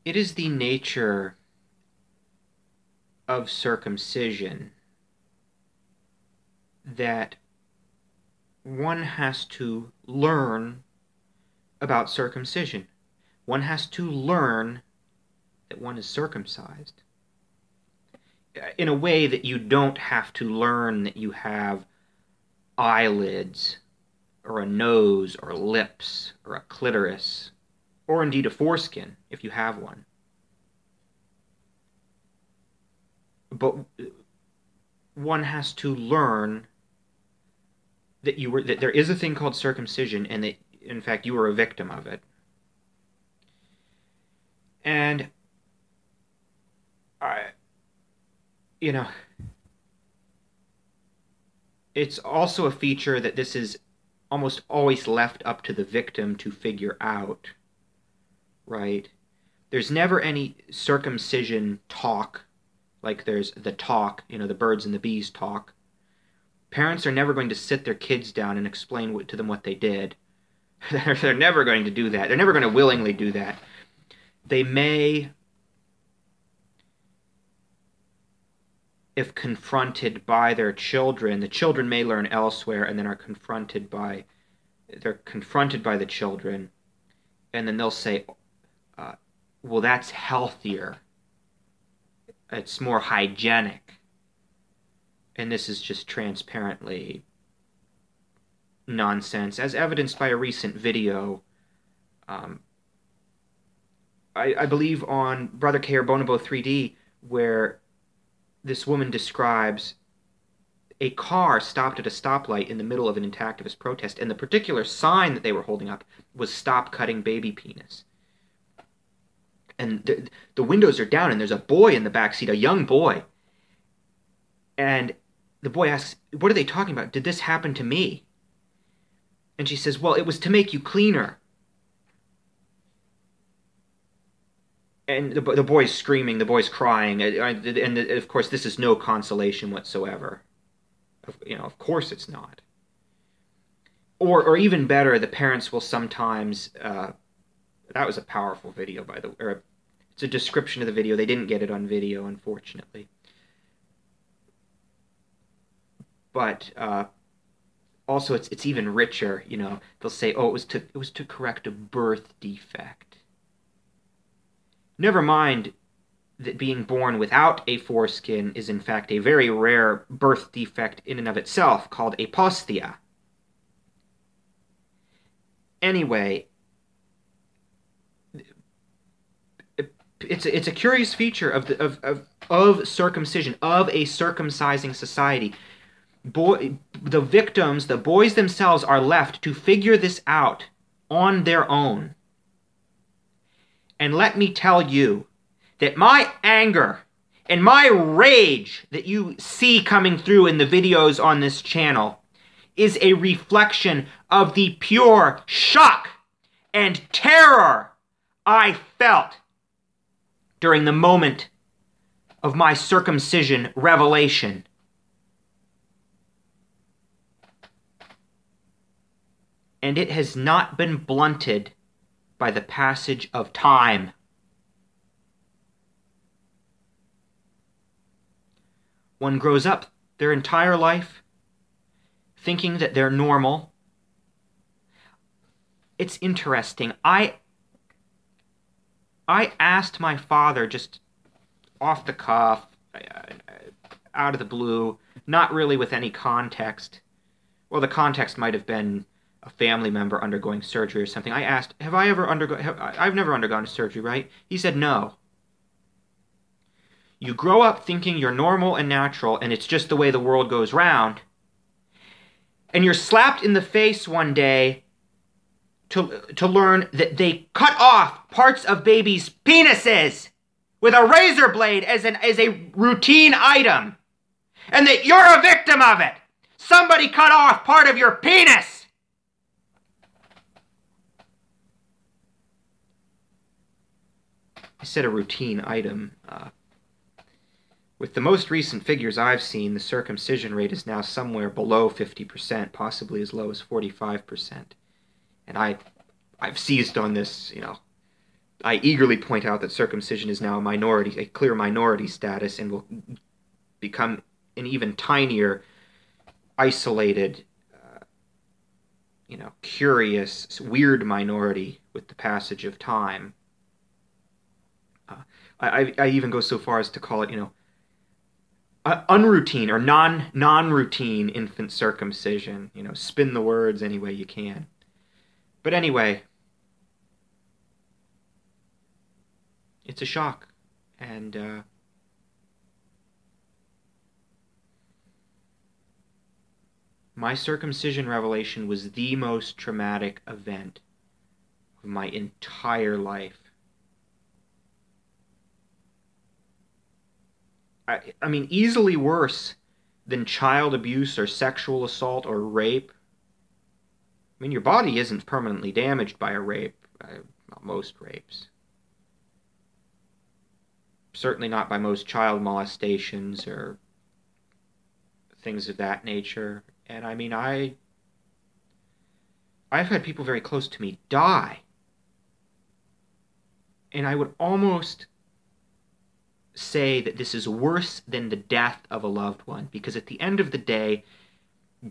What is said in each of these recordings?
It is the nature of circumcision that one has to learn about circumcision. One has to learn that one is circumcised in a way that you don't have to learn that you have eyelids or a nose or lips or a clitoris or indeed a foreskin if you have one. But one has to learn that that there is a thing called circumcision and that in fact you were a victim of it. And it's also a feature that this is almost always left up to the victim to figure out, right? There's never any circumcision talk, like there's the talk, the birds and the bees talk. Parents are never going to sit their kids down and explain to them what they did. They're never going to do that. They're never going to willingly do that. They may, if confronted by their children, the children may learn elsewhere and then are confronted by the children, and then they'll say, well, that's healthier. It's more hygienic. And this is just transparently nonsense, as evidenced by a recent video, I believe on Brother K or Bonobo 3D, where this woman describes a car stopped at a stoplight in the middle of an intactivist protest, and the particular sign that they were holding up was "Stop Cutting Baby Penis." And the windows are down, and there's a boy in the back seat, a young boy. And the boy asks, "What are they talking about? Did this happen to me?" And she says, "Well, it was to make you cleaner." And the boy's screaming, the boy's crying, and of course this is no consolation whatsoever. Of course it's not. Or even better, the parents will sometimes, that was a powerful video, by the way, or it's a description of the video. They didn't get it on video, unfortunately. But also it's even richer, they'll say, oh, it was to correct a birth defect. Never mind that being born without a foreskin is in fact a very rare birth defect in and of itself, called apostia. Anyway, it's a curious feature of circumcision, of a circumcising society. The victims, the boys themselves, are left to figure this out on their own. And let me tell you that my anger and my rage that you see coming through in the videos on this channel is a reflection of the pure shock and terror I felt during the moment of my circumcision revelation. And it has not been blunted by the passage of time. One grows up their entire life thinking that they're normal. It's interesting. I asked my father, just off the cuff, out of the blue, not really with any context. Well, the context might have been a family member undergoing surgery or something. I asked, I've never undergone a surgery, right? He said, no. You grow up thinking you're normal and natural, and it's just the way the world goes round. And you're slapped in the face one day to learn that they cut off parts of babies' penises with a razor blade as a routine item. And that you're a victim of it. Somebody cut off part of your penis. I said a routine item. With the most recent figures I've seen, the circumcision rate is now somewhere below 50%, possibly as low as 45%. And I've seized on this, I eagerly point out that circumcision is now a clear minority status, and will become an even tinier, isolated, curious, weird minority with the passage of time. I even go so far as to call it, unroutine or non-routine infant circumcision. Spin the words any way you can. But anyway, it's a shock, and my circumcision revelation was the most traumatic event of my entire life. I mean, easily worse than child abuse or sexual assault or rape. I mean, your body isn't permanently damaged by a rape, not most rapes. Certainly not by most child molestations or things of that nature. And I mean, I've had people very close to me die. And I would almost say that this is worse than the death of a loved one, because at the end of the day,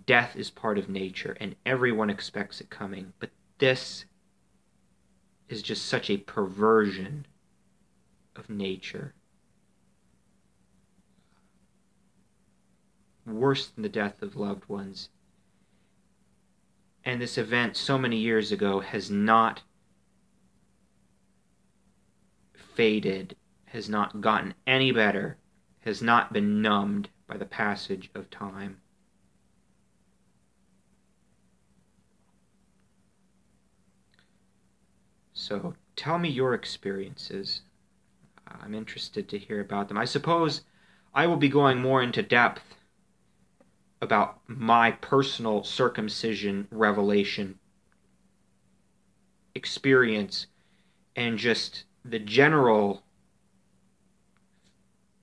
death is part of nature and everyone expects it coming. But this is just such a perversion of nature. Worse than the death of loved ones. And this event so many years ago has not faded, has not gotten any better, has not been numbed by the passage of time. So tell me your experiences. I'm interested to hear about them. I suppose I will be going more into depth about my personal circumcision revelation experience and just the general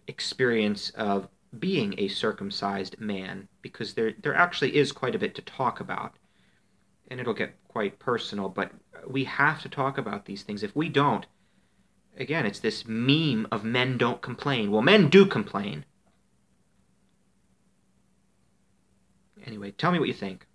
experience of being a circumcised man, because there actually is quite a bit to talk about, and it'll get quite personal, but we have to talk about these things. If we don't, again, it's this meme of men don't complain. Well, men do complain. Anyway, tell me what you think.